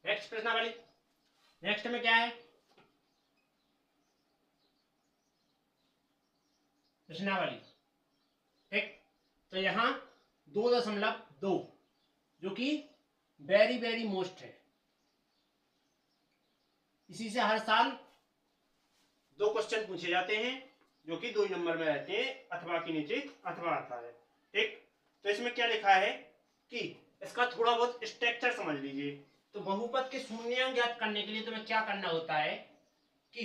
Next प्रश्नावली। Next में क्या है, प्रश्नावली, ठीक। तो यहां 2.2 जो कि वेरी वेरी मोस्ट है, इसी से हर साल 2 क्वेश्चन पूछे जाते हैं जो कि 2 नंबर में रहते हैं, अथवा के नीचे अथवा आता है, ठीक। तो इसमें क्या लिखा है कि इसका थोड़ा बहुत स्ट्रक्चर समझ लीजिए। तो बहुपद के शून्यांक ज्ञात करने के लिए तुम्हें क्या करना होता है कि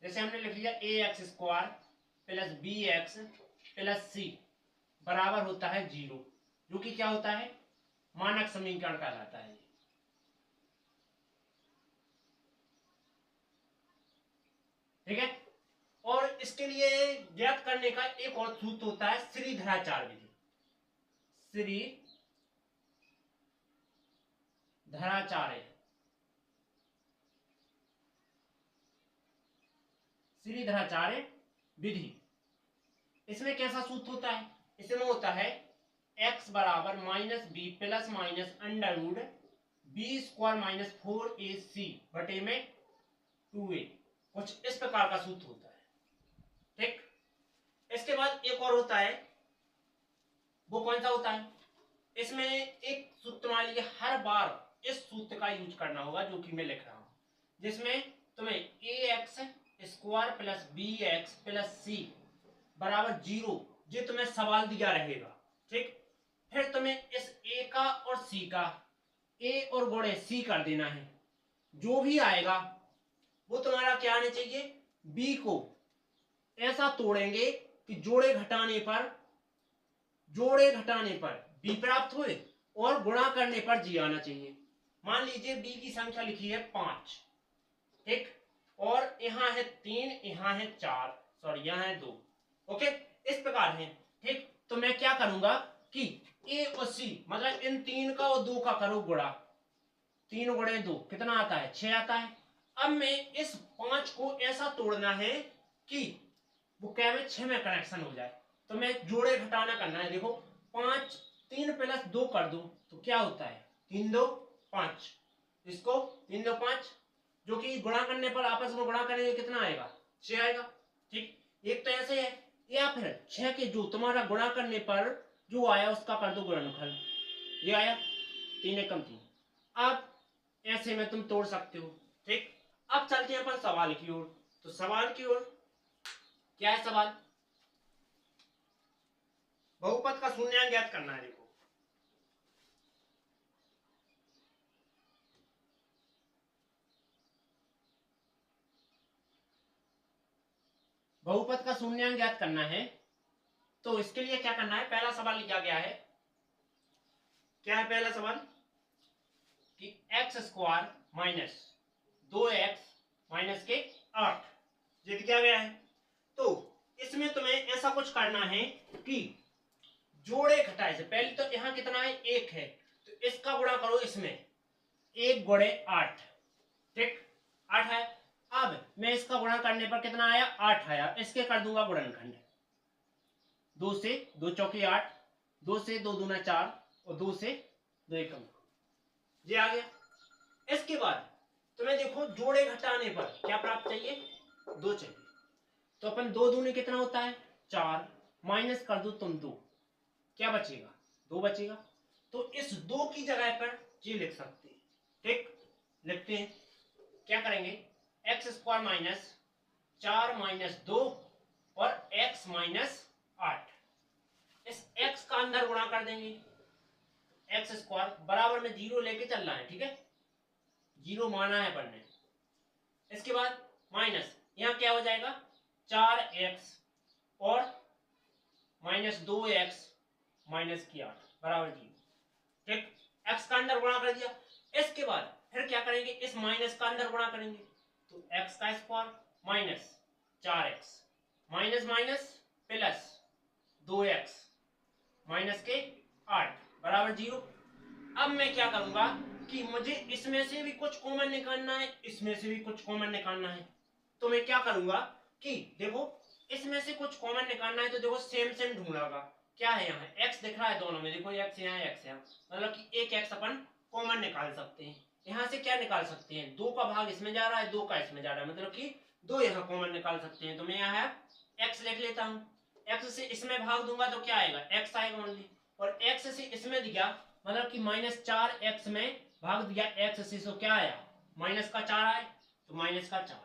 जैसे हमने लिख लिया A X square plus B X plus C बराबर होता है 0, जो कि क्या होता है, मानक समीकरण कहलाता है। ठीक है। और इसके लिए ज्ञात करने का एक और सूत्र होता है श्रीधराचार्य विधि। श्रीधराचार्य विधि। इसमें कैसा सूत्र होता है, इसमें होता है x बराबर minus B plus minus under root B square minus 4ac बटे में 2a, कुछ इस प्रकार का सूत्र होता है, ठीक। इसके बाद एक और होता है, वो कौन सा होता है, इसमें एक सूत्र मान लीजिए हर बार इस सूत्र का यूज करना होगा जो कि मैं लिख रहा हूं, जिसमें तुम्हें A X square plus B X plus C बराबर 0 ये तुम्हें सवाल दिया रहेगा, ठीक। फिर तुम्हें इस ए का और सी का ए और गुणे सी कर देना है, जो भी आएगा वो तुम्हारा क्या आना चाहिए, बी को ऐसा तोड़ेंगे कि जोड़े घटाने पर बी प्राप्त हुए और गुणा करने पर जी आना चाहिए। मान लीजिए बी की संख्या लिखी है 5, ठीक, और यहाँ है 3, यहाँ है 4, सॉरी यहाँ है 2, ओके, इस प्रकार है, ठीक। तो मैं क्या करूंगा कि ए और सी मतलब इन 3 का और 2 का करो गुणा, 3 गुणे 2 कितना आता है, 6 आता है। अब मैं इस 5 को ऐसा तोड़ना है कि वो क्या में 6 में कनेक्शन हो जाए। तो मैं जोड़े घटाना करना है, देखो 5 3 प्लस 2 कर दो तो क्या होता है, 3 2 5, इसको 3 2 5 जो कि गुणा करने पर आपस में गुणा करेंगे कितना आएगा, 6 आएगा, ठीक। एक तो ऐसे है, या फिर 6 के जो तुम्हारा गुणा करने पर जो आया उसका कर दो गुणनफल, ये आया 3 एकम 3। अब ऐसे में तुम तोड़ सकते हो, ठीक। अब चलते हैं अपन सवाल की ओर। तो सवाल की ओर क्या है, सवाल बहुपद का शून्यांक ज्ञात करना है। देखो बहुपद का शून्यांक ज्ञात करना है, तो इसके लिए क्या करना है, पहला सवाल लिखा गया है, क्या है पहला सवाल कि x square minus 2x minus के 8 ये दिया गया है। तो इसमें तुम्हें ऐसा कुछ करना है कि जोड़े घटाए से पहले तो यहां कितना है, 1 है, तो इसका गुणा करो इसमें, 1 गुणे 8, ठीक, 8 है। अब मैं इसका गुणा करने पर कितना आया, 8 आया, इसके कर दूंगा गुणनखंड, 2 से 2 चौके 8, 2 से 2 दूना 4 और 2 से 2 एकम, ये आ गया। इसके बाद तुम्हें देखो जोड़े घटाने पर क्या प्राप्त चाहिए, 2 चाहिए। तो अपन 2 दूने कितना होता है, 4, माइनस कर दो तुम 2, क्या बचेगा, 2 बचेगा। तो इस 2 की जगह पर ये लिख सकते हैं, ठीक, लिखते हैं, क्या करेंगे, एक्स स्क्वायर माइनस 4 माइनस 2 और एक्स माइनस 8, इस x का अंदर गुणा कर देंगे, एक्स स्क्वायर बराबर में 0 लेके चलना है, ठीक है, 0 माना है अपन ने। इसके बाद माइनस यहां क्या हो जाएगा, 4x और माइनस 2x माइनस की 8 बराबर 0, ठीक, x का अंदर गुणा कर दिया। इसके बाद फिर क्या करेंगे, इस माइनस का अंदर गुणा करेंगे, तो x का square minus 4x minus minus plus 2x minus के 8 बराबर 0। अब मैं क्या करूंगा कि मुझे इसमें से भी कुछ कॉमन निकालना है, इसमें से भी कुछ कॉमन निकालना है। तो मैं क्या करूंगा कि देखो इसमें से कुछ कॉमन निकालना है, तो देखो सेम सेम ढूंढना होगा, क्या है यहाँ x दिख रहा है दोनों में, देखो x यहाँ x यहाँ, मतलब कि एक x अपन कॉमन निकाल सकते हैं। यहाँ से क्या निकाल सकते हैं, 2 का भाग इसमें जा रहा है, 2 का इसमें जा रहा है, मतलब कि 2 यहाँ कॉमन निकाल सकते हैं। तो मैं यहाँ x लिख लेता हूँ, x से इसमें भाग दूंगा तो क्या आएगा, x आएगा ओनली, और x से इसमें दिया मतलब कि -4x में भाग दिया x से, तो क्या आया, माइनस का 4 आए, तो माइनस का 4।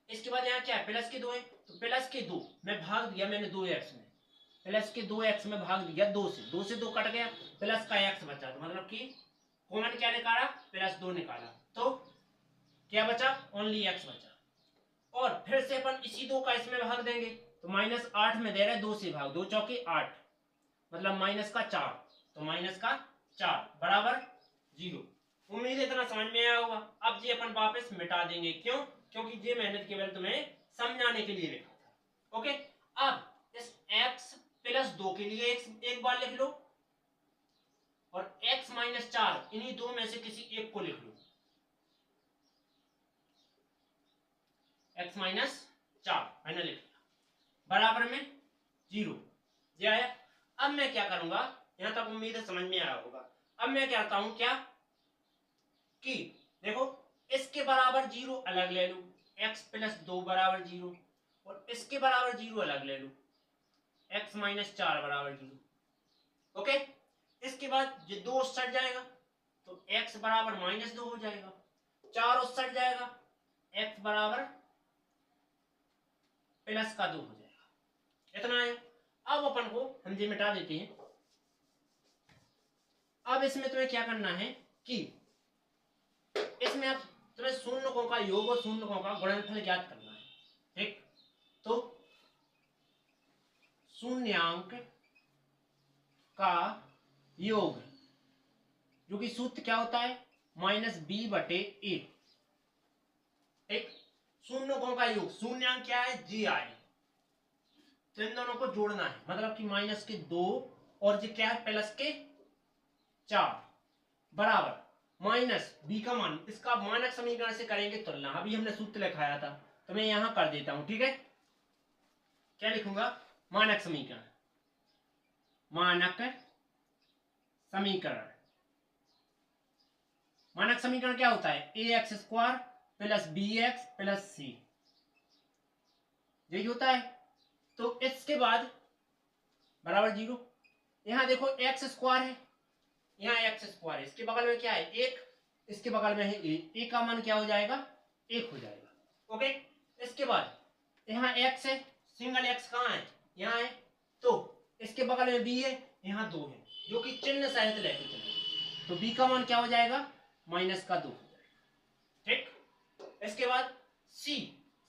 इसके बाद यहाँ क्या है, प्लस के 2 है, तो प्लस के 2 में भाग दिया मैंने 2x में, प्लस के 2x में भाग दिया 2 से, 2 से 2 कट गया, प्लस का x बचा, तो मतलब कि कॉमन क्या निकाला, +2 निकाला, तो क्या बचा, ओनली x बचा। और फिर से अपन इसी 2 का इसमें भाग देंगे, तो -8 में दे रहे 2 से भाग, 2 चौके 8, मतलब माइनस का 4, तो माइनस का 4 बराबर 0। उम्मीद है इतना समझ में आया होगा। अब ये अपन वापस मिटा देंगे, क्यों, क्योंकि ये मैंने केवल तुम्हें समझाने के लिए लिखा था। ओके, अब इस x + 2 के लिए एक बार लिख लो, और x - 4 इन्हीं 2 में से किसी एक को लिख लो, x - 4 मैंने लिख लिया, बराबर में 0, ये आया। अब मैं क्या करूंगा, यहां तक उम्मीद है समझ में आया होगा। अब मैं क्या करता हूं, क्या कि देखो इसके बराबर 0 अलग ले लो, x + 2 बराबर 0, और इसके बराबर 0 अलग ले लो, x - 4 बराबर 0। ओके, इसके बाद ये 2 सट जाएगा, तो x बराबर -2 हो जाएगा, 4 उस सट जाएगा, x बराबर +2 हो जाएगा, इतना आया। अब अपन को हम ये मिटा देते हैं। अब इसमें तुम्हें क्या करना है कि इसमें अब तुम्हें शून्यकों का योग और शून्यकों का गुणनफल ज्ञात करना है, ठीक। तो शून्यांक का योग, जो कि सूत्र क्या होता है, -b/a, ठीक। शून्यकों का योग, शून्यांक क्या है, जी आई, तो इन दोनों को जोड़ना है, मतलब कि -2 और जी क्या है, +4 बराबर -b का मान, इसका मानक समीकरण से करेंगे तुलना, अभी हमने सूत्र लिखाया था, तो मैं यहां कर देता हूं, ठीक है। क्या लिखूंगा, मानक समीकरण, मानक समीकरण, मानक समीकरण क्या होता है, ax² + bx + c, यही होता है। तो इसके बाद बराबर 0, यहां देखो x² है, यहाँ x² है, इसके बगल में क्या है 1, इसके बगल में है a का मान क्या हो जाएगा, 1 हो जाएगा। ओके, इसके बाद यहाँ x है, सिंगल x कहाँ है, यहाँ है, तो इसके बगल में b है, यहाँ 2 है, जो कि चिन्ह सहित लेके चले, तो b का मान क्या हो जाएगा, -2 हो जाएगा, ठीक। इसके बाद c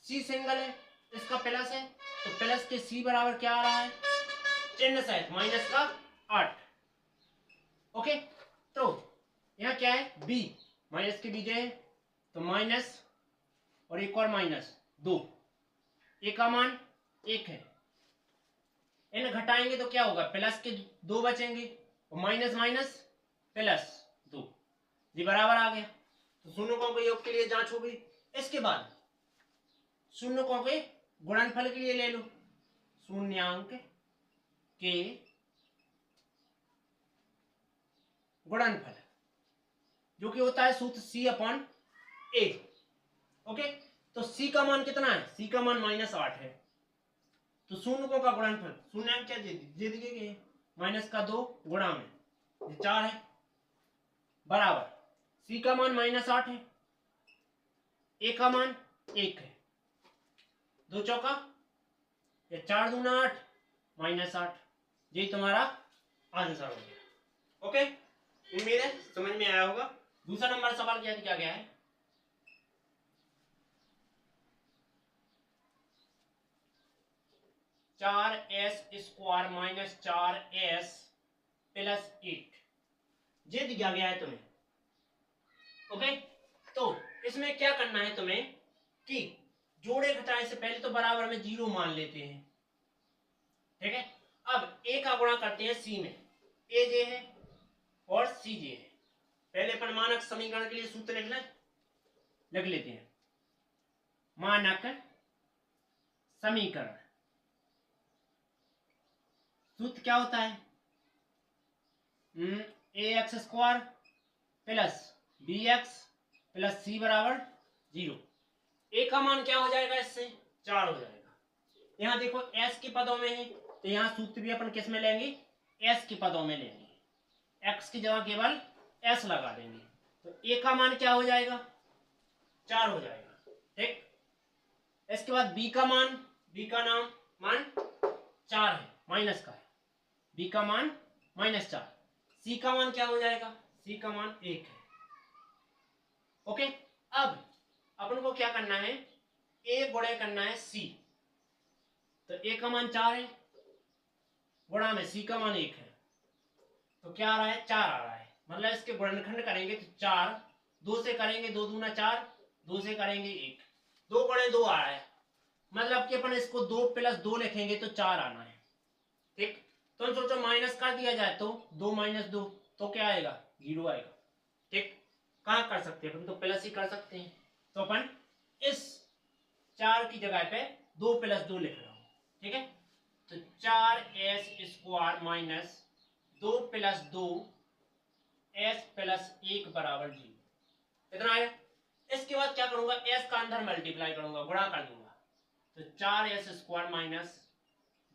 सिंगल है, इसका प्लस है, तो प्लस के c बराबर क्या आ रहा है, चिन्ह सहित -8। ओके, तो यहाँ क्या है, b माइनस के बीजे है, तो माइनस और एक और -2, ए का मान 1 है, इन घटाएंगे तो क्या होगा, प्लस के 2 बचेंगे, और माइनस +2, ये बराबर आ गया। तो शून्यकों के योग के लिए जांच हो गई। इसके बाद शून्यकों के गुणनफल के लिए ले लो, शून्यांक के गुणनफल, जो कि होता है सूत्र c/a। ओके, तो c का मान कितना है, c का मान -8 है, तो शून्यकों का गुणनफल, शून्यांक क्या दे दिए गए, -2 गुणा में 4 है, बराबर c का मान -8 है, a का मान 1 है, 2 चौका या 4 दूना 8, -8, यही तुम्हारा आंसर हो गया। ओके, उम्मीद है समझ में आया होगा। दूसरा नंबर सवाल क्या दिया गया है, 4s² - 4s + 8, ये दिया गया है तुम्हें। ओके, तो इसमें क्या करना है तुम्हें कि जोड़े घटाए से पहले तो बराबर में 0 मान लेते हैं, ठीक है। अब a का गुणा करते हैं c में, a जे है और c जे है, पहले अपन मानक समीकरण के लिए सूत्र लिख लेते हैं। मानक समीकरण सूत्र क्या होता है, ax² plus B X plus C बराबर 0। ए का मान क्या हो जाएगा, इससे 4 हो जाएगा। यहाँ देखो एस के पदों में है, तो यहाँ सूत्र भी अपन किस में लेंगे, एस के पदों में लेंगे, एक्स की जगह केवल एस लगा देंगे। तो ए का मान क्या हो जाएगा, 4 हो जाएगा। ठीक, इसके बाद बी का मान, बी का मान 4 है, माइनस का है, बी का मान -4। सी का मान क्या हो जाएगा, सी का मान 1 है। ओके, अब अपन को क्या करना है, ए गुणे करना है सी। तो ए का मान 4 है, गुणा में सी का मान 1 है, तो क्या आ रहा है, 4 आ रहा है। मतलब इसके गुणनखंड करेंगे तो 4, 2 से करेंगे 2 दूना 4, 2 से करेंगे 1, 2 गुणे 2 आ रहा है। मतलब कि अपन इसको 2 + 2 लिखेंगे तो 4 आना है। ठीक, तो हम सोचो माइनस कर दिया जाए तो 2 - 2 तो क्या आएगा, 0 आएगा। ठीक, कहाँ कर सकते हैं अपन, तो प्लस ही कर सकते हैं। तो अपन इस 4 की जगह पे 2 + 2 लिख रहा हूं। ठीक है, तो 4s² माइनस 2 + 2 s + 1 बराबर 0, इतना आया। इसके बाद क्या करूंगा, s का अंदर मल्टीप्लाई करूंगा, गुणा कर दूंगा। तो 4s² माइनस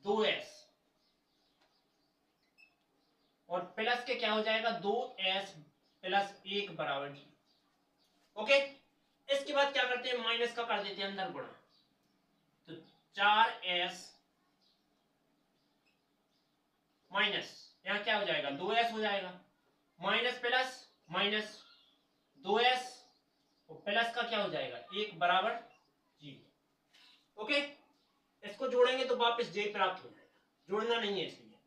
2s और प्लस के क्या हो जाएगा, 2s + 1 बराबर 0। ओके, इसके बाद क्या करते हैं, माइनस का कर देते हैं अंदर गुणा। तो 4s माइनस, यहाँ क्या हो जाएगा, 2s हो जाएगा, माइनस प्लस माइनस 2s और प्लस का क्या हो जाएगा, 1 बराबर 0। ओके, इसको जोड़ेंगे तो वापस j प्राप्त हो जाएगा, जोड़ना नहीं है इसलिए।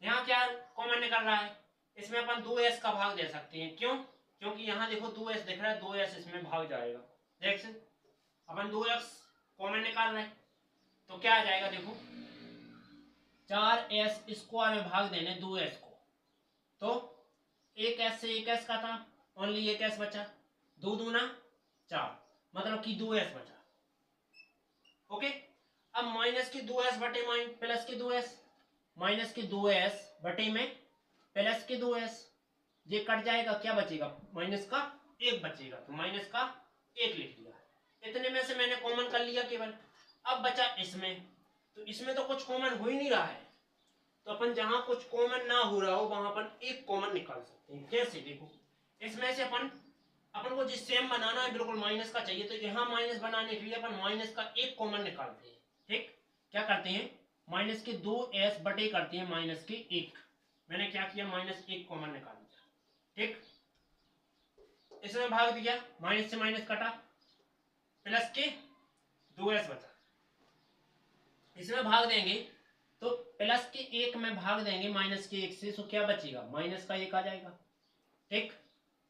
यहाँ क्या कॉमन निकल रहा है, इसमें अपन 2s का भाग दे सकते हैं। क्यों, क्योंकि यहाँ देखो 2s दिख रहा है, 2s इसमें भाग जाएगा। देख अपन 2x कॉमन निकाल रहे हैं, तो क्या आ जाएगा, देखो 4s² में भाग देने 2s को, तो 1s से 1s का था, ओनली 1s बचा, 2 दूना 4, मतलब कि 2s बचा। ओके, अब माइनस की 2s बटे प्लस की 2s, माइनस की 2s बटे में प्लस की 2s, ये कट जाएगा, क्या बचेगा, माइनस का 1 बचेगा, तो माइनस का 1 लिख दिया। इतने में से मैंने कॉमन कर लिया केवल। अब बचा इसमें, तो इसमें तो कुछ कॉमन हो ही नहीं रहा है, तो अपन जहां कुछ कॉमन ना हो रहा हो वहां अपन एक कॉमन निकाल सकते हैं। कैसे, देखो इसमें से अपन को जिस सेम बनाना है बिल्कुल माइनस का चाहिए, तो यहाँ माइनस बनाने के लिए अपन माइनस का एक कॉमन निकालते हैं। ठीक, क्या करते हैं, माइनस के 2s बटे करते हैं माइनस के 1। मैंने क्या किया, -1 कॉमन निकाल दिया। ठीक, इसमें भाग दिया, माइनस से माइनस कटा, प्लस के 2s बचा, इसमें भाग देंगे तो प्लस के 1 में भाग देंगे माइनस के 1 से, तो क्या बचेगा, माइनस का 1 आ जाएगा। ठीक,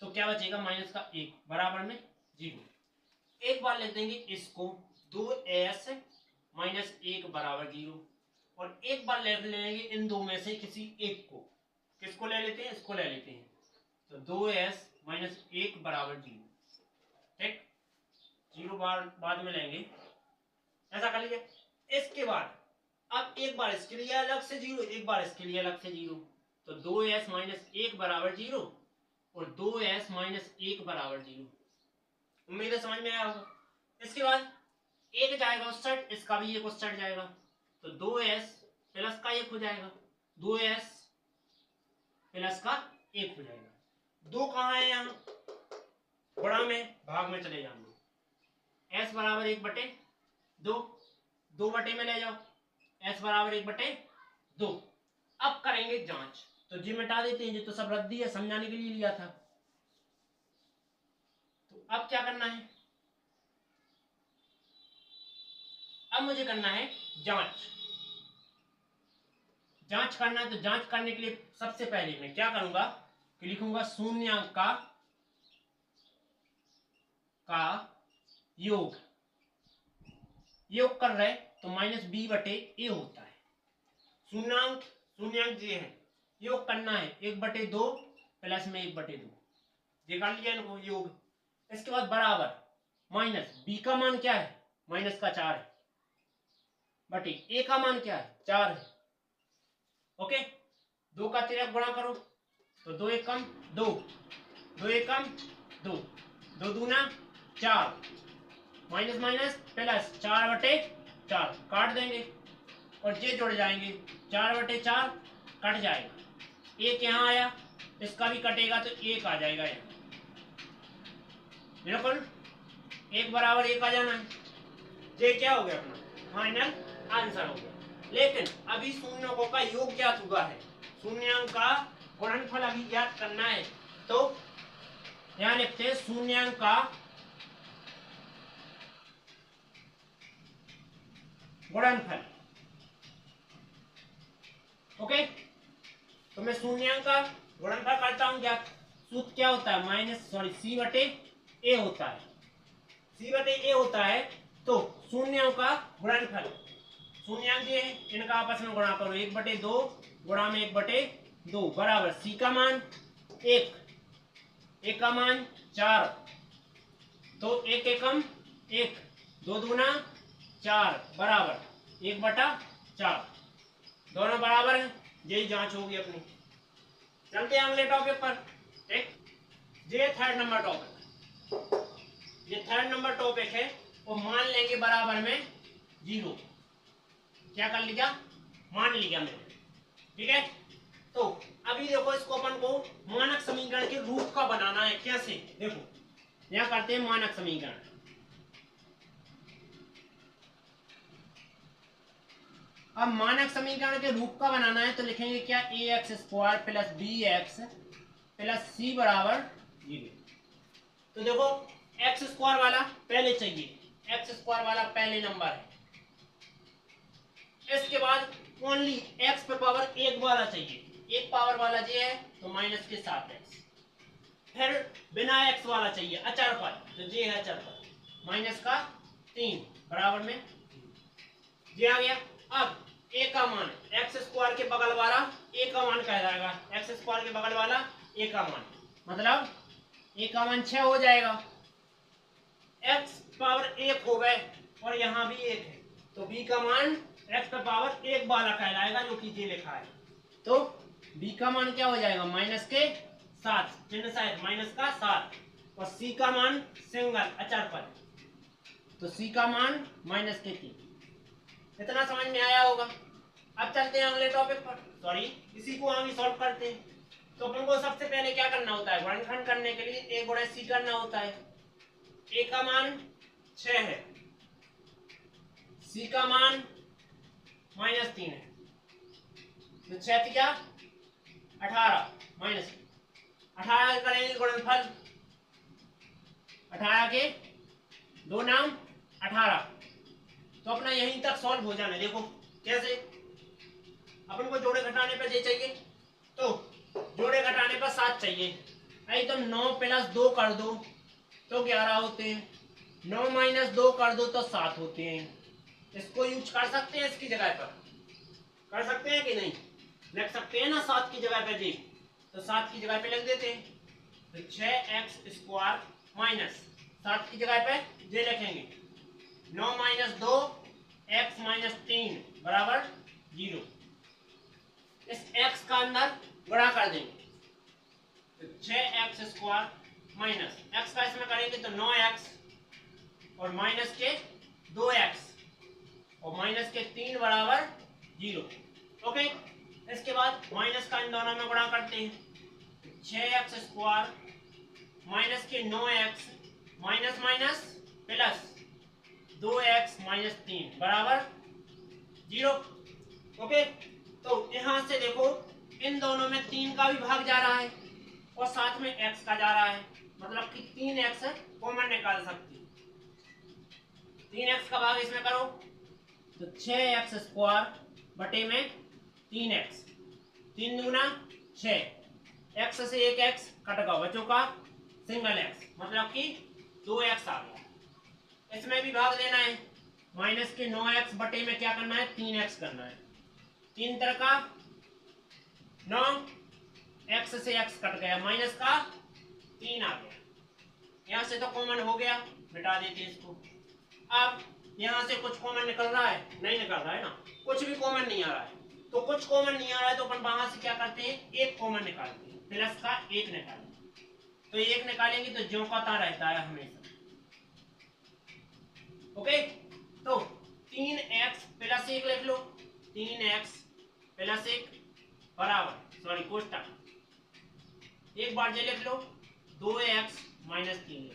तो क्या बचेगा, माइनस का 1 बराबर में 0। एक बार ले देंगे इसको, 2s - 1 बराबर 0, और एक बार ले लेंगे इन दो में से किसी एक को। किसको ले लेते हैं, इसको ले लेते हैं, तो 2s - 1 बराबर 0। ठीक, 0 बार बाद में लेंगे, ऐसा कर लीजिए। इसके बाद अब एक बार इसके लिए अलग से 0, एक बार इसके लिए अलग से 0, तो 2s - 1 बराबर 0 और 2s - 1 बराबर 0। उम्मीद है समझ में आया होगा। इसके बाद एक जाएगा उस साइड, इसका भी एक उस साइड जाएगा, तो 2s प्लस का 1 हो जाएगा, 2s प्लस का 1 हो जाएगा। 2 कहाँ है, यहाँ बड़ा में भाग में चले जाओ, s बराबर 1/2, 2 बटे में ले जाओ, s बराबर 1/2। अब करेंगे जांच, तो जी मिटा देते हैं, ये तो सब रद्दी है, समझाने के लिए लिया था। तो अब क्या करना है, अब मुझे करना है जांच। जांच करना है, तो जांच करने के लिए सबसे पहले मैं क्या करूंगा कि लिखूंगा शून्यांक का योग। योग कर रहे तो -b/a होता है। शून्यांक ये है, योग करना है 1/2 प्लस में 1/2, ये कर लिया इनको योग। इसके बाद बराबर माइनस b का मान क्या है, माइनस का 4 है, बटे a का मान क्या है, 4 है। ओके, 2 का 3 गुणा करो तो 2 × 2, दो एकम दो, दो दूना 4, माइनस माइनस प्लस 4/4 काट देंगे और ये जुड़ जाएंगे, 4/4 कट जाएगा, एक यहाँ आया, इसका भी कटेगा तो एक आ जाएगा यहाँ, बिल्कुल एक बराबर एक आ जाना है। ये क्या हो गया अपना फाइनल आंसर हो गया। लेकिन अभी शून्यों का योग ज्ञात हुआ है, शून्यांक का गुणनफल अभी ज्ञात करना है। तो यहाँ लिखते हैं शून्यांक का गुणनफल। ओके, तो मैं शून्यांक का गुणनफल करता हूं, क्या सूत्र क्या होता है, C/A होता है, C/A होता है। तो शून्यों का गुणनफल, शून्यांक ये इनका आपस में गुणा करो, 1/2 गुणा में 1/2 बराबर C का मान 1, A का मान 4, तो 1 एकम 1, 2 दूना 4 बराबर 1/4, दोनों बराबर है, यही जांच होगी अपनी। चलते हैं अगले टॉपिक पर। ठीक, ये थर्ड नंबर टॉपिक है, वो मान लेंगे बराबर में 0। क्या कर लिया, मान लिया मैंने, ठीक है। तो अभी देखो इसको अपन को मानक समीकरण के रूप का बनाना है। कैसे, देखो यहाँ करते हैं मानक समीकरण। अब मानक समीकरण के रूप का बनाना है तो लिखेंगे क्या, ax² plus bx plus c बराबर 0। तो देखो x² वाला पहले चाहिए, x² वाला पहले नंबर है, इसके बाद ओनली x पे पावर 1 वाला चाहिए, 1 पावर वाला ये है तो माइनस के साथ x, फिर बिना x वाला चाहिए अचर पर, तो ये है अचर पर, माइनस का 3 बराबर में ये आ गया। अब a का मान x² के बगल वाला a का मान कहलाएगा, x² के बगल वाला a का मान, मतलब a का मान 6 हो जाएगा, x पावर 1 हो गए और यहाँ भी 1 है, तो b का मान x का पावर 1 वाला कहलाएगा, जो कि ये लिखा है। तो b का मान क्या हो जाएगा, माइनस के 7, चिन्ह सहित माइनस का 7, और c का मान सिंगल अचर पर, तो c का मान माइनस के 3। इतना समझ में आया होगा। अब चलते हैं अगले टॉपिक पर, सॉरी इसी को आगे सॉल्व करते हैं। तो अपन को सबसे पहले क्या करना होता है, गुणनखंड करने के लिए a गुणा c करना होता है। a का मान 6 है, c का मान -3 है, तो 6 क्या 18 माइनस 18 करेंगे गुणनफल, 18 के 2 नाम 18, तो अपना यहीं तक सॉल्व हो जाना है। देखो कैसे, अपन को जोड़े घटाने पर ये चाहिए, तो जोड़े घटाने पर 7 चाहिए, नहीं तो 9 + 2 कर दो तो 11 होते हैं, 9 - 2 कर दो तो 7 होते हैं। इसको यूज कर सकते हैं, इसकी जगह पर कर सकते हैं कि नहीं, लिख सकते हैं ना 7 की जगह पे जी, तो 7 की जगह पे लिख देते हैं, तो 6x² माइनस 7 की जगह पे ये लिखेंगे 9 - 2 x - 3 बराबर 0। इस x का अंदर गुणा कर देंगे, तो 6x² माइनस x का इसमें करेंगे तो 9x और माइनस के 2x और माइनस के 3 बराबर 0। ओके, इसके बाद माइनस का इन दोनों में गुणा करते हैं, 6x² माइनस के 9x minus minus plus 2x - 3 बराबर 0। ओके, तो यहाँ से देखो इन दोनों में 3 का भी भाग जा रहा है और साथ में x का जा रहा है, मतलब कि 3x कॉमन निकाल सकते, 3x का भाग इसमें करो तो 6x² बटे में 3x, 3 दूना 6, x से 1x कट गया, बच्चों का सिंगल x, मतलब कि 2x आ गया। इसमें भी भाग देना है, माइनस के 9x बटे में क्या करना है, 3x करना है, 3 तरह का 9, x से x कट गया, माइनस का 3 आ गया, यहाँ से तो कॉमन हो गया, मिटा देते हैं इसको। अब यहाँ से कुछ कॉमन निकल रहा है, नहीं निकल रहा है ना, कुछ भी कॉमन नहीं आ रहा है, तो कुछ कॉमन नहीं आ रहा है तो अपन वहां से क्या करते हैं, एक कॉमन निकालते हैं, प्लस का 1 निकालते हैं, तो एक निकालेंगे तो ज्यों का त्यों रहता है हमेशा। ओके, तो 3x प्लस 1 लिख लो, 3x प्लस 1 बराबर, सॉरी कोष्टक, एक बार जे लिख लो 2x माइनस 3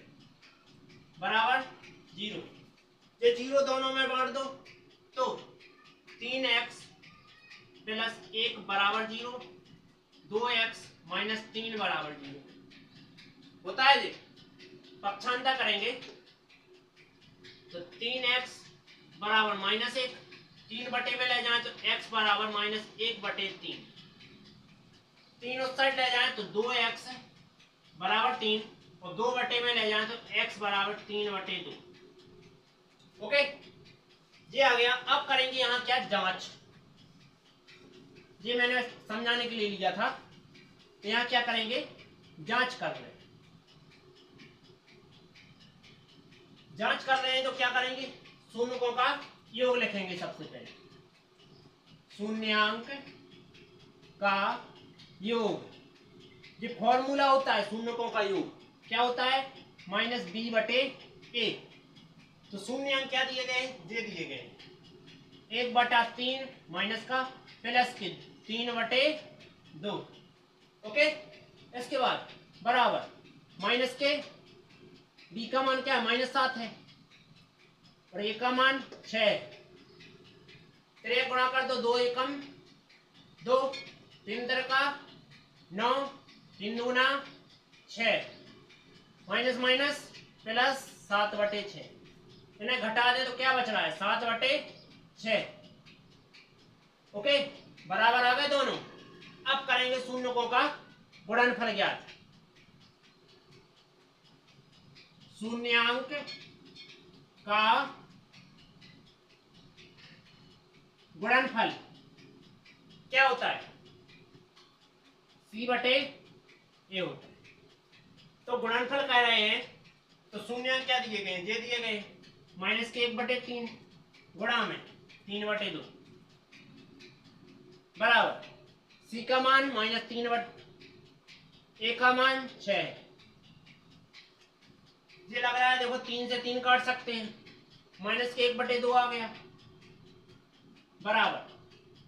बराबर 0। ये 0 दोनों में बांट दो तो 3x प्लस 1 बराबर 0, 2x माइनस 3 बराबर 0 होता है जी। पक्षांतर करेंगे तो 3x बराबर माइनस 1, 3 बटे में ले जाए तो x बराबर माइनस 1 बटे 3, 3 उस साइड ले जाए तो 2x बराबर 3, और 2 बटे में ले जाए तो x बराबर 3 बटे 2। ओके, ये आ गया। अब करेंगे यहाँ क्या, जांच। ये मैंने समझाने के लिए लिया था, तो यहाँ क्या करेंगे, जांच कर रहे हैं। जांच कर रहे हैं तो क्या करेंगे, शून्यकों का योग लिखेंगे सबसे पहले। शून्यांक का योग, ये फॉर्मूला होता है शून्यकों का योग, क्या होता है, माइनस बी बटे ए। तो शून्यांक क्या दिए गए, दे दिए गए 1/3 माइनस का प्लस के 3/2। ओके, इसके बाद बराबर माइनस के बी का मान क्या है, -7 है, और ए का मान 6। तेरे गुणा कर दो, 2 एकम 2, 3 तर का 9, 3 दूना 6, माइनस माइनस प्लस 7/6। इन्हें घटा दे तो क्या बच रहा है, 7/6। ओके, बराबर आ गए दोनों। अब करेंगे शून्यकों का गुणनफल ज्ञात। शून्यांक का गुणनफल क्या होता है, c बटे ए होता है। तो गुणनफल कह रहे हैं तो शून्यांक क्या दिए गए, जे दिए गए माइनस के 1/3 गुणा में 3/2 बराबर c का मान -3 ए का मान 6। ये लग रहा है, देखो 3 से 3 काट सकते हैं, माइनस के 1/2 आ गया बराबर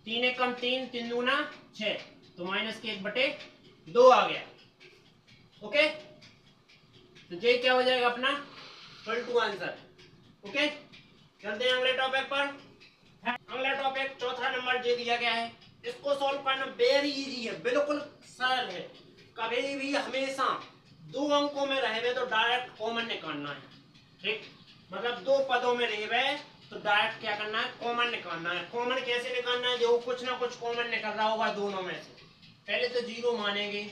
3 एकम 3, 3 दूना 6, तो माइनस के 1/2 आ गया। ओके, तो ये क्या हो जाएगा अपना इक्वल टू आंसर। ओके, चलते हैं अगले टॉपिक पर। अगला टॉपिक चौथा नंबर जे दिया गया है, इसको सॉल्व करना वेरी इजी है, बिल्कुल सरल है। कभी भी हमेशा 2 अंकों में रहे तो डायरेक्ट कॉमन निकालना है, ठीक, मतलब 2 पदों में रहे तो डायरेक्ट क्या करना है, कॉमन निकालना है। कॉमन कैसे निकालना है, जो कुछ ना कुछ कॉमन निकल रहा होगा दोनों में से। पहले तो 0 मानेंगे,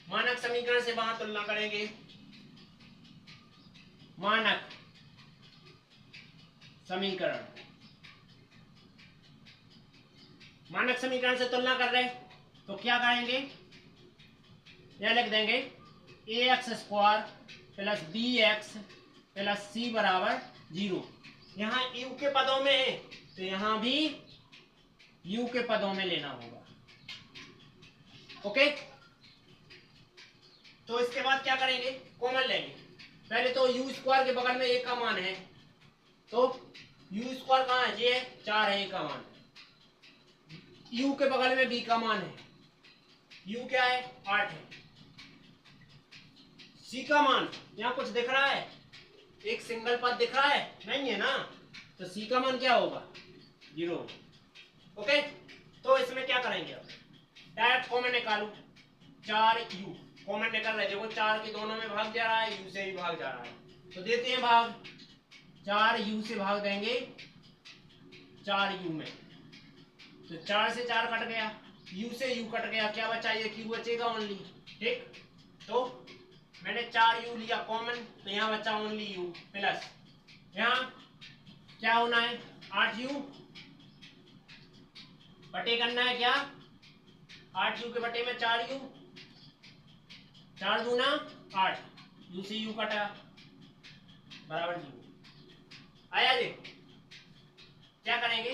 मानक समीकरण से वहां तुलना करेंगे, मानक समीकरण, मानक समीकरण से तुलना कर रहे तो क्या करेंगे, यह लिख देंगे ax² plus bx plus c बराबर 0। यहाँ u के पदों में है तो यहाँ भी u के पदों में लेना होगा। ओके, तो इसके बाद क्या करेंगे, कॉमन लेंगे। पहले तो u² के बगल में a का मान है, तो u² कहाँ है, ये 4 है, a का मान। u के बगल में b का मान है, u क्या है 8 है। c का मान यहाँ कुछ दिख रहा है, एक सिंगल पद दिख रहा है, नहीं है ना, तो c का मान क्या होगा, 0। ओके, तो इसमें क्या करेंगे, अब डायरेक्ट कॉमन निकालो, 4u कॉमन निकल रहे, देखो 4 के दोनों में भाग जा रहा है, u से भी भाग जा रहा है, तो देते हैं भाग, 4u से भाग देंगे 4u में, तो 4 से 4 कट गया, u से u कट गया, क्या बचा, ये q बचेगा ओनली, ठीक। तो मैंने 4u लिया कॉमन, तो यहाँ बचा ओनली u प्लस, यहाँ क्या होना है, 8u बटे करना है क्या, 8u के बटे में 4u, 4 दूना 8, u से u कटा बराबर 0 आया जी। क्या करेंगे,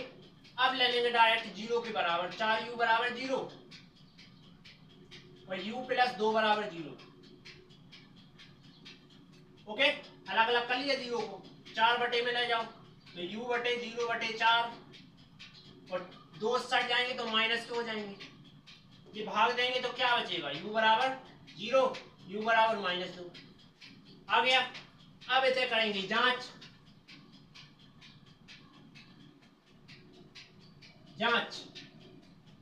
अब ले लेंगे डायरेक्ट 0 के बराबर, 4u बराबर 0, और u प्लस 2 बराबर 0। ओके, अलग अलग कर लिया जीरो को, 4 बटे में ले जाओ तो u बटे 0 बटे 4, और 2 साइड जाएंगे तो माइनस के हो जाएंगे, ये भाग देंगे तो क्या बचेगा, u बराबर 0, u बराबर -2 आ गया। अब इसे करेंगे जांच,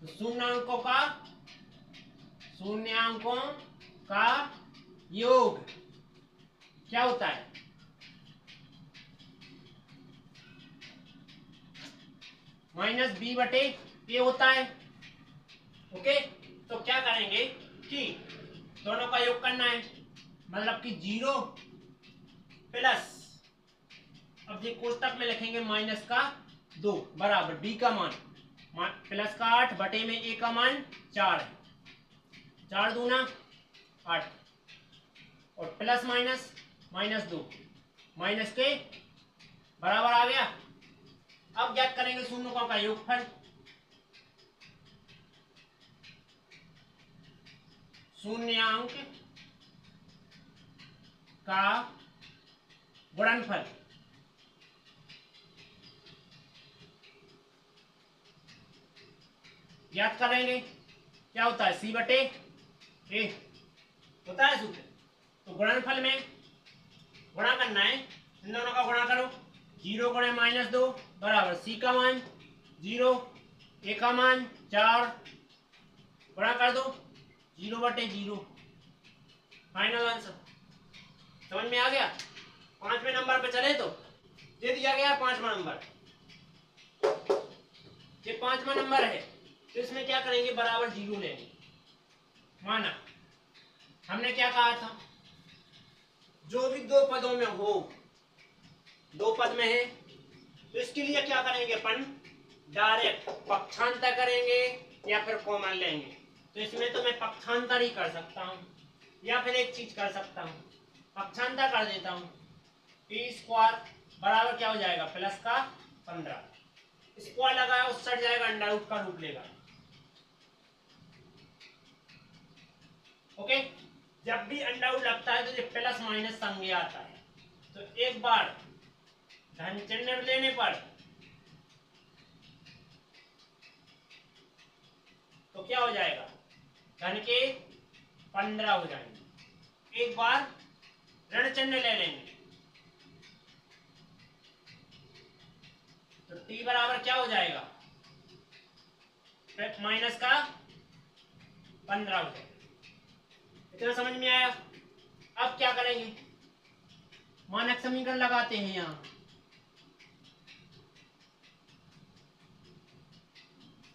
तो शून्यांकों का योग क्या होता है, -b बटे a होता है। ओके, तो क्या करेंगे कि दोनों का योग करना है, मतलब कि 0 प्लस, अब ये कोष्टक में लिखेंगे -2 बराबर b का मान प्लस का 8 बटे में a का मान 4 है, 4 दूना 8, और प्लस -2 माइनस के बराबर आ गया। अब ज्ञात करेंगे शून्यों का योगफल, शून्यांक का गुणनफल, ज्ञात करेंगे क्या होता है, c बटे a होता है सूत्र। तो गुणनफल में गुणा करना है, इन दोनों का गुणा करो, 0 गुणे -2 बराबर c का मान 0, a का मान 4, गुणा कर दो 0 बटे 0, फाइनल आंसर। समझ में आ गया। 5वें नंबर पे चले तो ये दिया गया 5वां नंबर, ये 5वां नंबर है, तो इसमें क्या करेंगे, बराबर 0 लेंगे। माना हमने क्या कहा था, जो भी दो पदों में हो, 2 पद में है, तो इसके लिए क्या करेंगे अपन, डायरेक्ट पक्षांतर करेंगे या फिर कॉमन लेंगे। तो इसमें तो मैं पक्षांतर ही कर सकता हूँ, या फिर एक चीज कर सकता हूँ, पक्षांतर कर देता हूँ, t² बराबर क्या हो जाएगा, प्लस का 15, स्क्वायर लगाया उस साइड जाएगा, अंडर रूट का रूप लेगा। ओके, जब भी अंडर रूट लगता है तो ये प्लस माइनस संज्ञा आता है, तो एक बार धन चिन्ह लेने पर तो क्या हो जाएगा, धन के 15 हो जाएंगे, एक बार ऋण चिन्ह ले लेंगे तो t बराबर क्या हो जाएगा, माइनस का 15 हो जाएगा। इतना समझ में आया। अब क्या करेंगे, मानक समीकरण लगाते हैं, यहाँ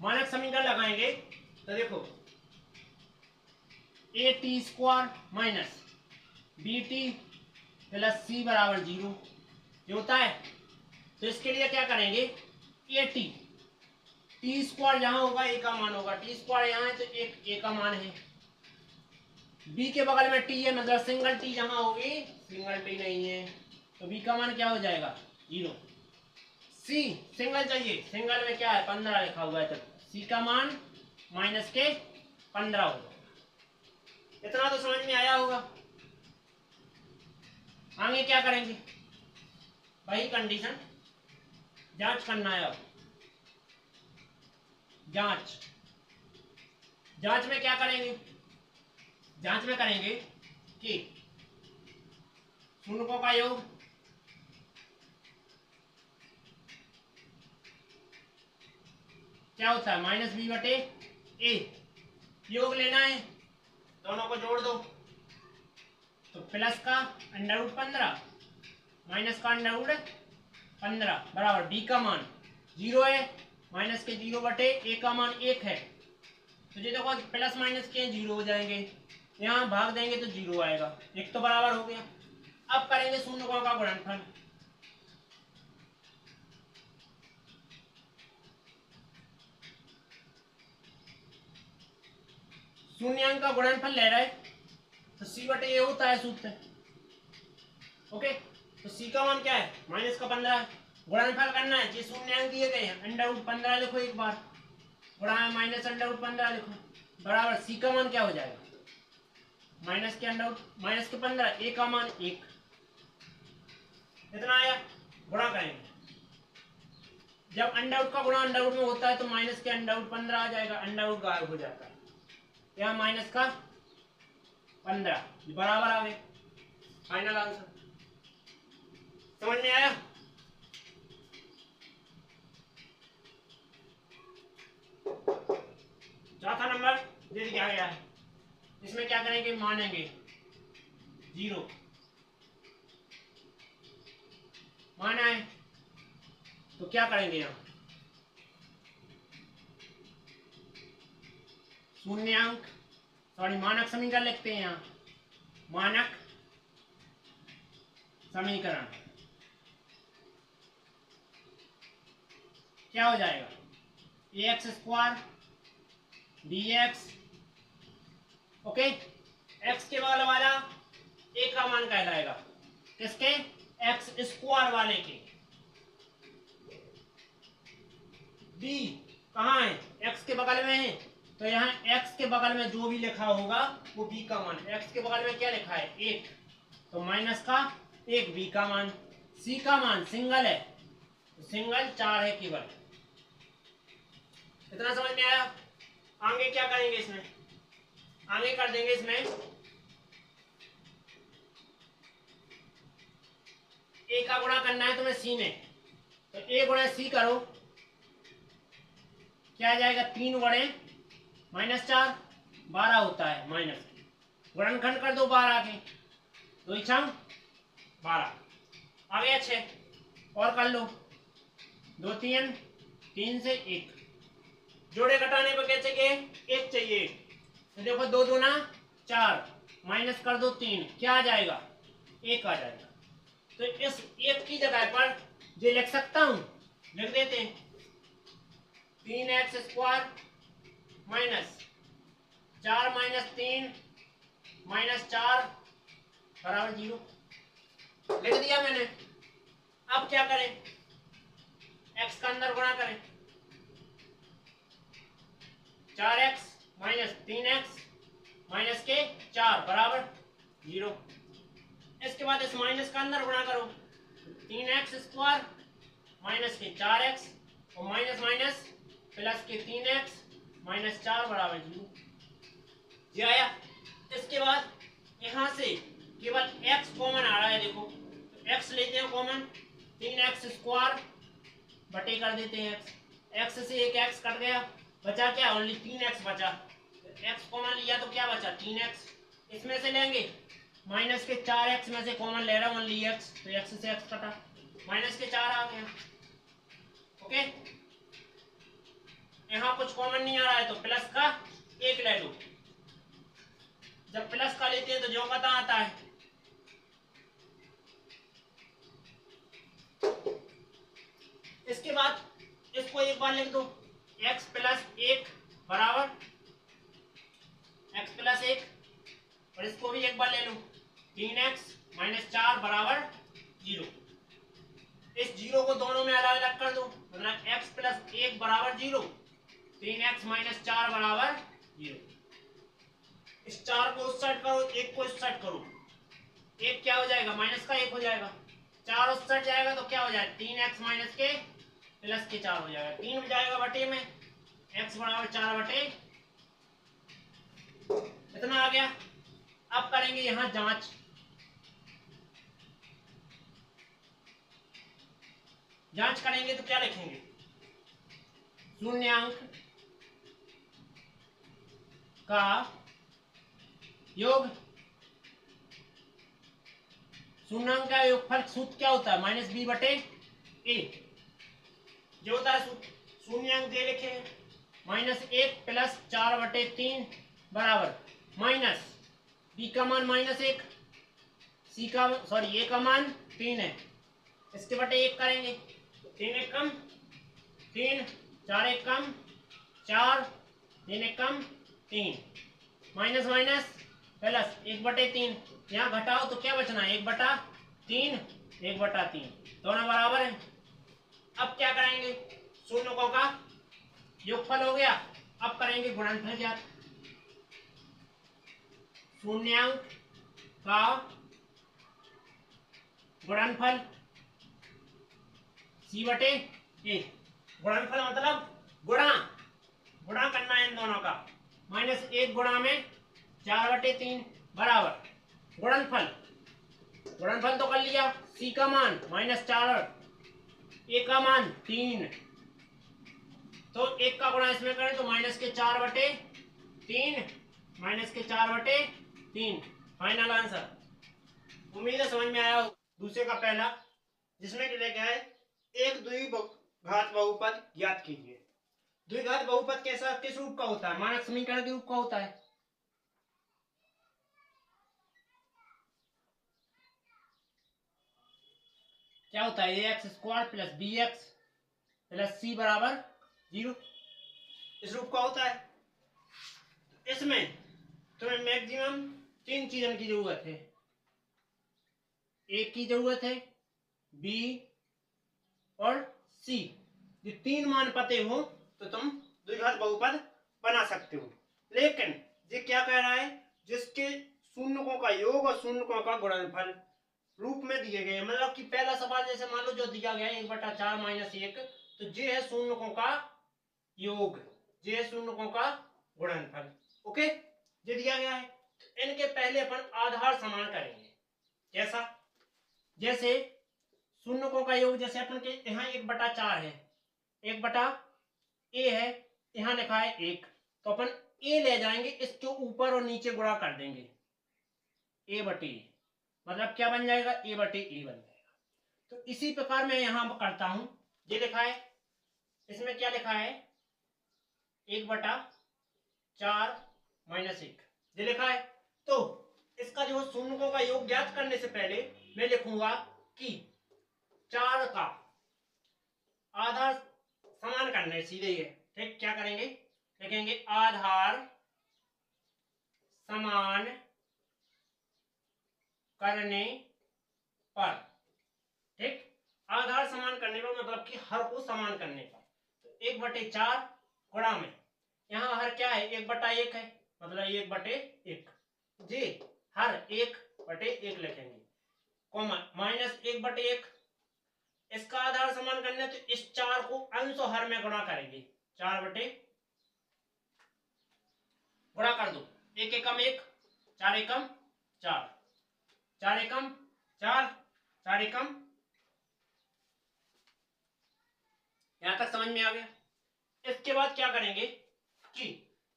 मानक समीकरण लगाएंगे तो देखो at² minus bt plus c बराबर 0 ये होता है। तो इसके लिए क्या करेंगे, at t² यहाँ होगा a का मान होगा, t² यहाँ है तो एक a का मान है, b के बगल में t है, मतलब सिंगल t जहाँ होगी, सिंगल t नहीं है तो b का मान क्या हो जाएगा, 0। c सिंगल चाहिए, सिंगल में क्या है, 15 लिखा हुआ है, तो c का मान माइनस के 15 होगा। इतना तो समझ में आया होगा। आगे क्या करेंगे, वही कंडीशन जांच करना है। अब जांच में क्या करेंगे, जांच में करेंगे कि शून्यों का योग क्या होता है, -b बटे a, योग लेना है, दोनों को जोड़ दो तो प्लस का अंडर रूट 15 माइनस का अंडर रूट 15 बराबर b का मान 0 है, माइनस के 0 बटे a का मान 1 है, तो ये देखो प्लस माइनस के 0 हो जाएंगे, यहाँ भाग देंगे तो 0 आएगा, एक तो बराबर हो गया। अब करेंगे शून्यों का गुणनफल, शून्यांक का गुणनफल ले रहे तो c बटे a होता है सूत्र। ओके, तो c का मान क्या है, माइनस का 15, गुणनफल करना है, ये शून्यांक दिए गए हैं, अंडर रूट 15 लिखो, एक बार गुणा माइनस अंडर रूट 15 लिखो, बराबर c का मान क्या हो जाएगा, माइनस के अंडर माइनस के 15, ए का मान 1, इतना आया। गुणा करेंगे, जब अंडर का गुणा अंडर में होता है तो माइनस के अंडर 15 आ जाएगा, अंडर गायब हो जाता है, यहाँ माइनस का 15 बराबर आ गए। फाइनल आंसर समझ में आया। चौथा नंबर दे दिया गया है, इसमें क्या करेंगे, मानेंगे 0 माना है तो क्या करेंगे, यहाँ शून्यांक सॉरी मानक समीकरण लिखते हैं, यहाँ मानक समीकरण क्या हो जाएगा, ax square dx, okay, x के बगल वाला a का मान कहलाएगा, किसके, x स्क्वायर वाले के, b कहाँ है, x के बगल में है, तो यहाँ x के बगल में जो भी लिखा होगा वो b का मान, x के बगल में क्या लिखा है 1, तो माइनस का 1, b का मान, c का मान सिंगल है तो सिंगल 4 है केवल। इतना समझ में आया। आगे क्या करेंगे, इसमें आगे कर देंगे, इसमें a का गुणा करना है तुम्हें c में, तो a गुणा c करो, क्या आ जाएगा, 3 गुणे -4 12 होता है, माइनस गुणनखंड कर दो 12 के, 2 छंग 12 आ गया 6, और कर लो 2 3 3 से 1, जोड़े घटाने पर क्या चाहिए, 1 चाहिए, तो देखो 2 दूना 4 माइनस कर दो 3, क्या आ जाएगा 1 आ जाएगा, तो इस 1 की जगह पर जो लिख सकता हूं लिख देते हैं, 3x square minus 4 minus 3 minus 4 बराबर 0, लिख दिया मैंने। अब क्या करें, x का अंदर गुणा करें, 4x माइनस 3x माइनस के 4 बराबर 0, इसके बाद इस माइनस का अंदर गुणा करो, 3x स्क्वायर माइनस के 4x और माइनस माइनस प्लस के 3x माइनस 4 बराबर 0, ये आया। इसके बाद यहां से केवल x कॉमन आ रहा है, देखो तो x लेते हैं कॉमन, 3x स्क्वायर बटे कर देते हैं x से एक x कट गया, बचा क्या, ओनली 3x बचा, x कॉमन लिया तो क्या बचा 3x, इसमें से लेंगे माइनस के 4x में से कॉमन ले रहा हूं ओनली x, तो x से x कटा, माइनस के 4 आ गया, ओके, यहाँ कुछ कॉमन नहीं आ रहा है तो प्लस का 1 ले लो, जब प्लस का लेते हैं तो जो पता आता है, इसके बाद इसको एक बार लिख दो, x प्लस 1 बराबर x प्लस 1, और इसको भी एक बार ले लो, 3x माइनस 4 बराबर 0, इस 0 को दोनों में अलग अलग कर दो, मतलब x प्लस 1 बराबर 0, 3x माइनस 4 बराबर 0, इस 4 को उस साइड करो, 1 को इस साइड करो, 1 क्या हो जाएगा, माइनस का 1 हो जाएगा, 4 उस साइड जाएगा तो क्या हो जाएगा, 3x माइनस के प्लस के 4 हो जाएगा, 3 जाएगा बटे में, x बराबर 4 बटे, इतना आ गया। अब करेंगे यहां जांच, जांच करेंगे तो क्या लिखेंगे, शून्यांक का योग, शून्यांक का योगफल सूत्र क्या होता है, माइनस बी बटे ए, जो होता है शून्यांक दे लिखे -1 प्लस 4 बटे 3 बराबर माइनस बी का मान -1, सी का सॉरी ए का मान 3 है, इसके बटे 1 करेंगे, 3 1 कम 3, 4 1 कम 4, 3 1 कम 3, माइनस माइनस प्लस 1 बटे 3, यहाँ घटाओ तो क्या बचना है 1 बटा 3, 1 बटा 3, दोनों बराबर है। अब क्या करेंगे, शून्यों का योगफल हो गया, अब करेंगे गुणनफल ज्ञात, शून्यांक का गुणनफल c बटे ए। गुणनफल मतलब गुणा करना है इन दोनों का। माइनस 1 गुणा में 4/3 बराबर गुणनफल तो कर लिया। c का मान -4, a का मान 3, तो 1 का गुणा इसमें करें तो -4/3 फाइनल आंसर। उम्मीद है समझ में आया। दूसरे का पहला, जिसमें कि लेके आए एक द्विघात बहुपद ज्ञात कीजिए। द्विघात बहुपद कैसा किस रूप का होता है? मानक समीकरण के रूप का होता है। क्या होता है? ax² + bx + c बराबर 0, इस रूप का होता है। इसमें तुम्हें मैक्सिमम 3 चीजों की जरूरत है। एक की जरूरत है, बी और सी। ये 3 मान पते हो तो तुम द्विघात बहुपद बना सकते हो। लेकिन ये क्या कह रहा है? जिसके शून्यकों का योग और शून्यकों का गुणनफल रूप में दिए गए। मतलब कि पहला सवाल जैसे मान लो जो दिया गया है 1/4 - 1, तो ये है शून्यकों का योग, ये है शून्यकों का गुणनफल। ओके, ये दिया गया है। तो इनके पहले अपन आधार समान करेंगे। कैसा? जैसे शून्यकों का योग, जैसे अपन के यहाँ 1/4 है, 1/a है, यहाँ लिखा है 1, तो अपन a ले जाएंगे, इसके ऊपर और नीचे गुणा कर देंगे a/a, मतलब क्या बन जाएगा? a/a बन जाएगा। तो इसी प्रकार मैं यहां करता हूं। ये लिखा है, इसमें क्या लिखा है? 1/4 - 1 ये लिखा है। तो इसका जो शून्यकों का योग ज्ञात करने से पहले मैं लिखूंगा कि 4 का आधार समान करने सीधे ही है। ठीक, क्या करेंगे? लिखेंगे आधार समान करने पर। ठीक, आधार समान करने पर मतलब कि हर को समान करने पर। तो 1/4 गुणा में यहाँ हर क्या है? 1/1 है, मतलब 1/1 जी, हर 1/1 लिखेंगे, कॉमा -1/1। इसका आधार समान करने तो इस 4 को अंश और हर में गुणा करेंगे। 4 गुणा कर दो, 1 एकम 1, 4 एकम 4, 4 एकम 4, 4 एकम। यहां तक समझ में आ गया? इसके बाद क्या करेंगे कि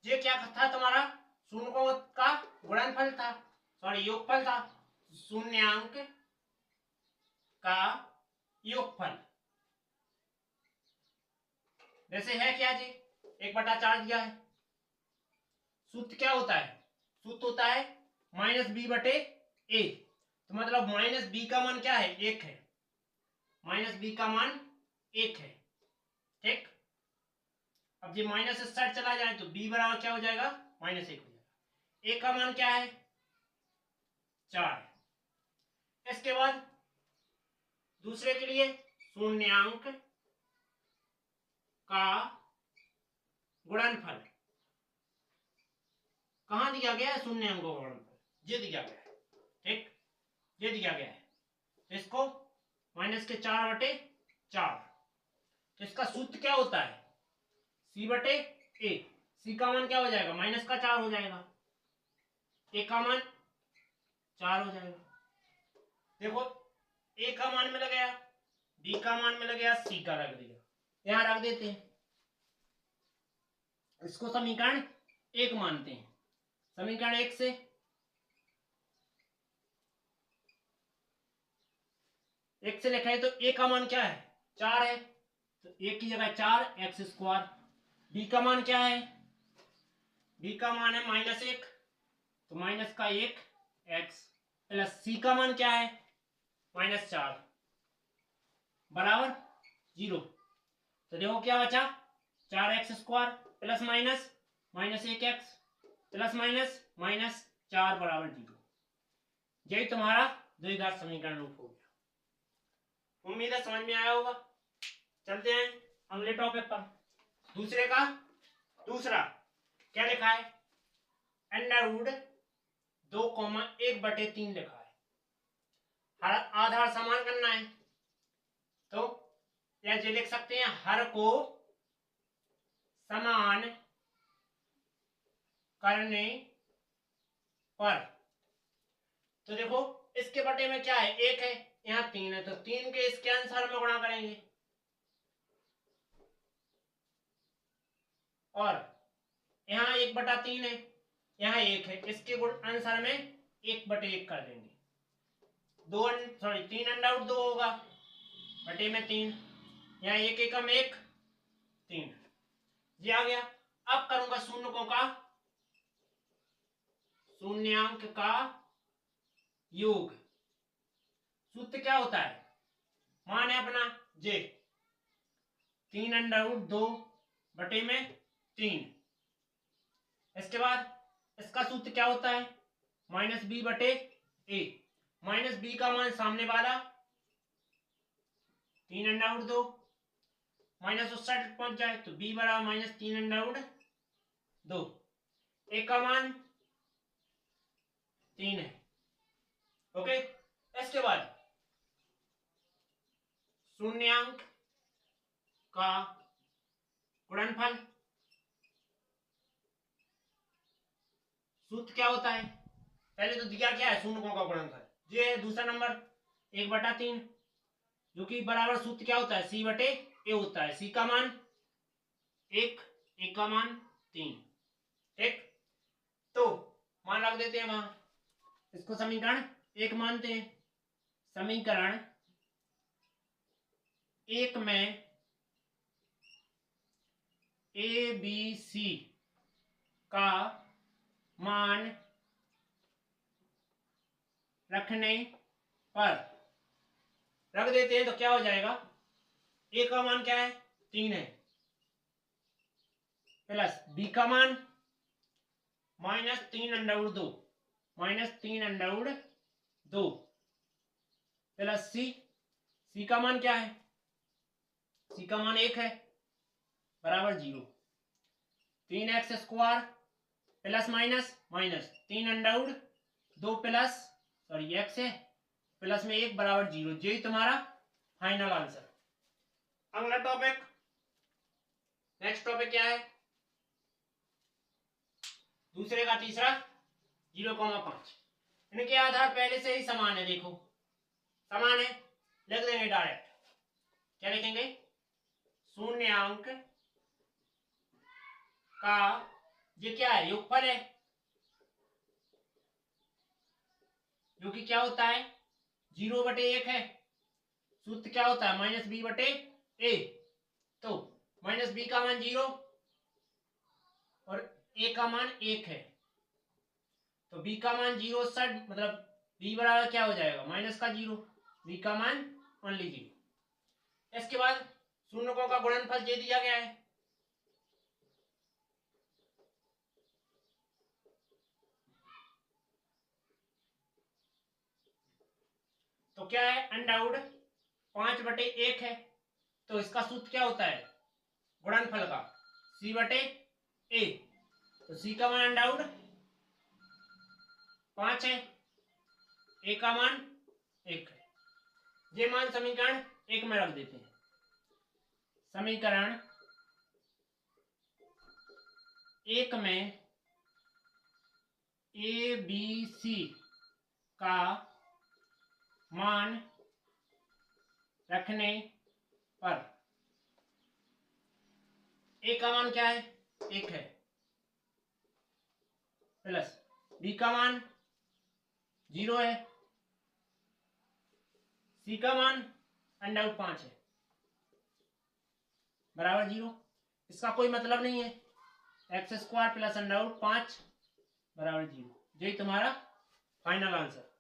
ये क्या था तुम्हारा? शून्यकों का गुणनफल था, सॉरी योगफल था, शून्यांक का योगफल। वैसे है क्या जी? 1/4 दिया है। सूत्र क्या होता है? सूत्र होता है -b/a। तो मतलब -b का मान क्या है? 1 है। -b का मान 1 है। ठीक, अब ये माइनस इस साइड चला जाए तो b बराबर क्या हो जाएगा? -1 हो जाएगा। a का मान क्या है? 4। इसके बाद दूसरे के लिए शून्यांक का गुणनफल कहां दिया गया है? शून्यांक का गुणनफल ये दिया गया है। ठीक, ये दिया गया है। तो इसको -4/4। तो इसका सूत्र क्या होता है? c/a। c का मान क्या हो जाएगा? -4 हो जाएगा, a का मान 4 हो जाएगा। देखो, a का मान मिल गया, b का मान मिल गया, c का रख दिया, यहां रख देते हैं। इसको समीकरण 1 मानते हैं। समीकरण 1 से लिखा है तो a का मान क्या है? 4 है, तो 1 की जगह 4x²। b का मान क्या है? b का मान है -1, तो -1x प्लस c का मान क्या है? -4 बराबर 0। तो देखो क्या बचा? 4x² plus minus -1x plus minus -4 बराबर 0। यही तुम्हारा द्विघात समीकरण रूप हो गया। उम्मीद है समझ में आया होगा। चलते हैं अगले टॉपिक पर। दूसरे का दूसरा क्या लिखा है? √2 2,1/3 लिखा है। हर आधार समान करना है तो ऐसे लिख सकते हैं, हर को समान करने पर। तो देखो इसके बटे में क्या है, 1 है, यहाँ 3 है, तो 3 के इसके आंसर में गुणा करेंगे और यहाँ 1/3 है, यहाँ 1 है, इसके आंसर में 1/1 कर देंगे। 3 अंडर रूट 2 होगा बटे में 3, यहाँ 1 एकम 1 3 ये आ गया। अब करूंगा शून्यांक का योग। सूत्र क्या होता है, मान है अपना जे 3 अंडर रूट 2 बटे में 3। इसके बाद इसका सूत्र क्या होता है, -b/a। -b का मान सामने वाला 3 अंडर रूट 2 माइनस उस साइड पहुंच जाए तो b बराबर -3 अंडर रूट 2। a का मान 3 है। ओके, इसके बाद शून्यांक का गुणनफल। सूत्र क्या होता है, पहले तो दिया क्या है, शून्यों का गुणनफल ये है। दूसरा नंबर 1/3 जो कि बराबर सूत्र क्या होता है, c/a होता है। c का मान 1, a का मान 3। ठीक, तो मान रख देते हैं वहां, इसको समीकरण 1 मानते हैं। समीकरण 1 में a b c का मान रखने पर रख देते हैं तो क्या हो जाएगा, a का मान क्या है 3 है, प्लस b का मान -3 under root 2 -3 under root 2 plus c का मान क्या है, c का मान 1 है बराबर 0। 3x² plus minus minus 3 under root 2 plus x है प्लस में 1 बराबर 0। यही तुम्हारा फाइनल आंसर। अगला टॉपिक, नेक्स्ट टॉपिक क्या है, दूसरे का तीसरा 0,5। इनके आधार पहले से ही समान है, देखो समान है, लिख देंगे डायरेक्ट। क्या लिखेंगे, शून्यांक का ये क्या है, योगफल है, जो कि क्या होता है 0/1 है। सूत्र क्या होता है -b/a। तो -b का मान 0 और a का मान 1 है, तो b का मान 0 साइड मतलब b बराबर क्या हो जाएगा, माइनस का 0, b का मान ओनली 0। इसके बाद शून्यों का गुणनफल दे दिया गया है। तो क्या है, अंडर 5/1 है, तो इसका सूत्र क्या होता है गुणनफल का, c/a। तो c का मान अंडर 5 है, a का मान 1 है। ये मान समीकरण 1 में रख देते हैं। समीकरण 1 में a b c का मान रखने पर a का मान क्या है 1 है, प्लस b का मान 0 है, c का मान अंडर 5 है बराबर 0। इसका कोई मतलब नहीं है, x² प्लस अंडर 5 बराबर 0। यही तुम्हारा फाइनल आंसर।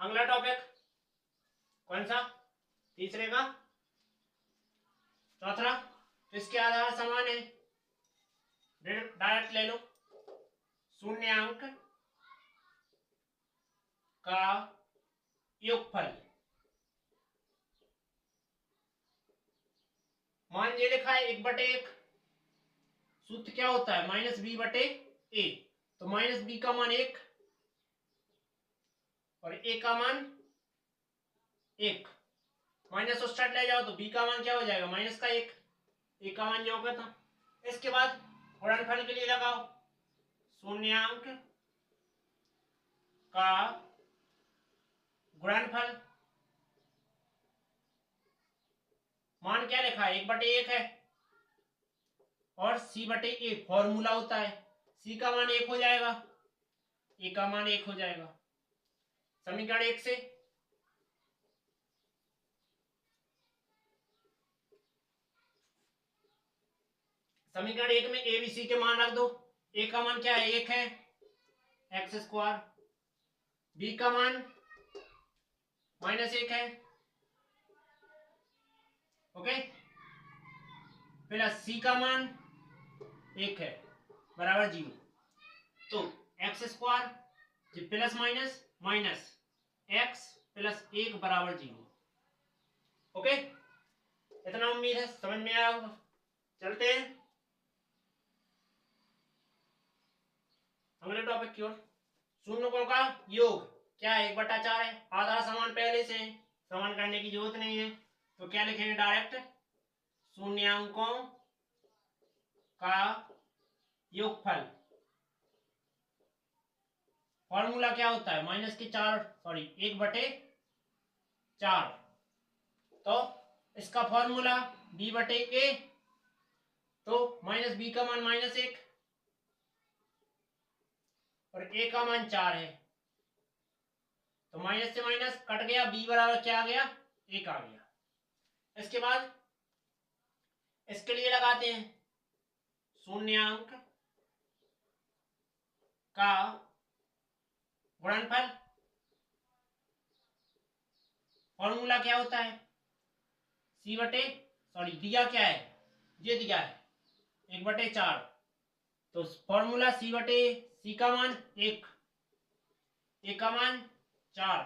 अगला टॉपिक कौन सा, तीसरे का चौथा। तो इसके आधार समान है, डायरेक्ट ले लो। शून्यांक का योगफल, मान ये लिखा है 1/1। सूत्र क्या होता है -b/a। तो माइनस बी का मान 1 और ए का मान 1, माइनस उस साइड ले जाओ तो बी का मान क्या हो जाएगा, माइनस का 1, ए का मान जो होगा था। इसके बाद गुणनफल के लिए लगाओ, शून्यांक का गुणनफल, मान क्या लिखा है, 1/1 है और c/a फॉर्मूला होता है, c का मान 1 हो जाएगा, a का मान 1 हो जाएगा। समीकरण 1 से समीकरण 1 में a b c के मान रख दो। a का मान क्या है, 1 है, x², b का मान -1 है, ओके, प्लस c का मान 1 है बराबर 0। तो x² plus minus minus x plus 1 बराबर 0। ओके, इतना उम्मीद है समझ में आया होगा। चलते हैं अगले टॉपिक की ओर। शून्यकों का योग क्या है, 1/4 है, आधार समान पहले से है, समान करने की जरूरत नहीं है, तो क्या लिखेंगे डायरेक्ट, शून्यांकों का योगफल। फॉर्मूला क्या होता है, (1/4) तो इसका फॉर्मूला b/a, तो माइनस बी का मान -1 और a का मान 4 है, तो माइनस से माइनस कट गया, b बराबर क्या आ गया, 1 आ गया। इसके बाद इसके लिए लगाते हैं शून्यांक का गुणनफल। फॉर्मूला क्या होता है, दिया क्या है, ये दिया है 1/4, तो फॉर्मूला c का मान 1, a का मान 4।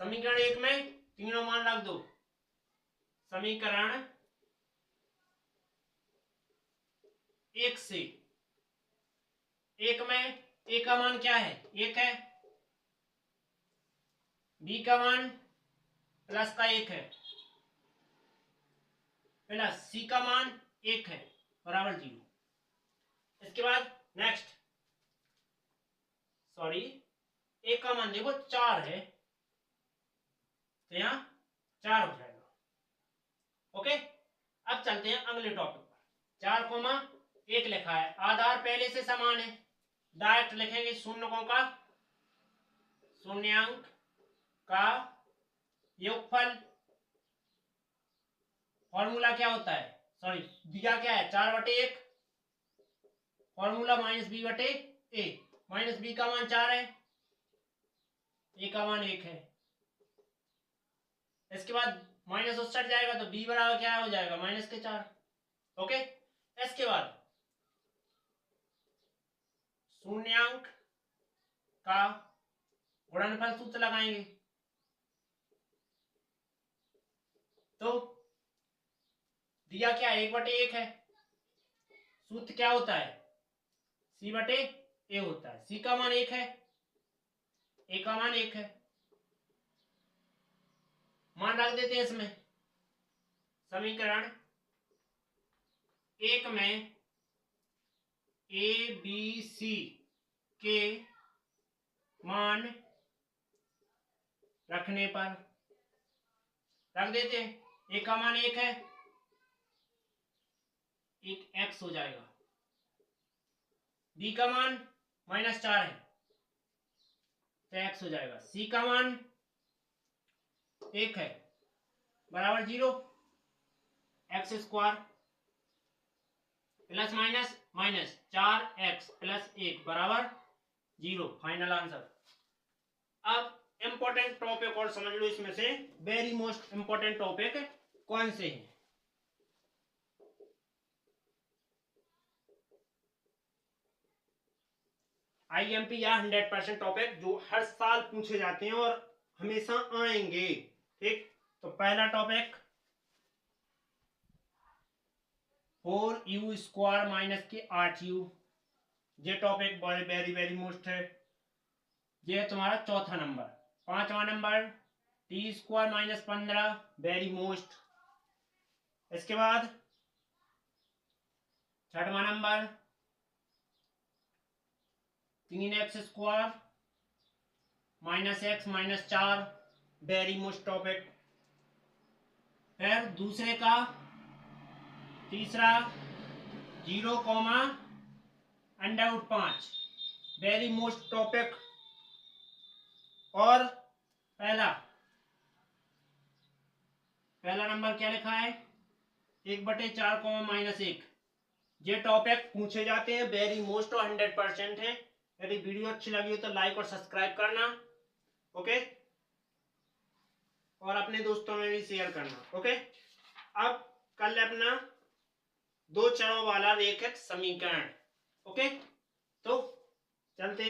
समीकरण 1 में तीनों मान रख दो, समीकरण 1 से 1 में a का मान क्या है, 1 है, b का मान प्लस का 1 है, प्लस c का मान 1 है बराबर 0। इसके बाद नेक्स्ट a का मान देखो 4 है, तो यहाँ 4 हो जाएगा। ओके, अब चलते हैं अगले टॉपिक पर। 4,1 लिखा है, आधार पहले से समान है, डायरेक्ट लिखेंगे शून्यकों का शून्यांक का योगफल। फॉर्मूला क्या होता है, दिया क्या है 4/1, फॉर्मूला -b/a, माइनस बी का मान 4 है, ए का मान 1 है। इसके बाद माइनस उस साइड जाएगा तो b बराबर क्या हो जाएगा, -4। ओके, इसके बाद शून्यांक का गुणनफल सूत्र लगाएंगे, तो दिया क्या है 1/1 है, सूत्र क्या होता है c/a होता है, c का मान 1 है, a का मान 1 है, मान रख देते हैं इसमें। समीकरण 1 में a b c के मान रखने पर रख देते हैं, a का मान 1 है, एक x हो जाएगा, b का मान -4 है तो x हो जाएगा, c का मान 1 है बराबर 0, x² plus minus minus 4x plus 1 बराबर 0, फाइनल आंसर। अब इंपॉर्टेंट टॉपिक और समझ लो, इसमें से वेरी मोस्ट इंपॉर्टेंट टॉपिक कौन से हैं। IMP या 100% टॉपिक जो हर साल पूछे जाते हैं और हमेशा आएंगे, ठीक। तो पहला टॉपिक 4u² - 8u, ये टॉपिक वेरी वेरी मोस्ट है। ये है तुम्हारा चौथा नंबर। पांचवा number T square minus 15, very most. इसके बाद छठवां number 3x square minus x minus 4, very most topic. फिर दूसरे का तीसरा 0,5, वेरी मोस्ट टॉपिक। और पहला नंबर क्या लिखा है, 1/4, -1। ये टॉपिक पूछे जाते हैं, वेरी मोस्ट और 100% है। यदि वीडियो अच्छी लगी हो तो लाइक और सब्सक्राइब करना, ओके, और अपने दोस्तों में भी शेयर करना, ओके। अब कर ले अपना 2 चरों वाला रेखिक समीकरण, ओके। तो चलते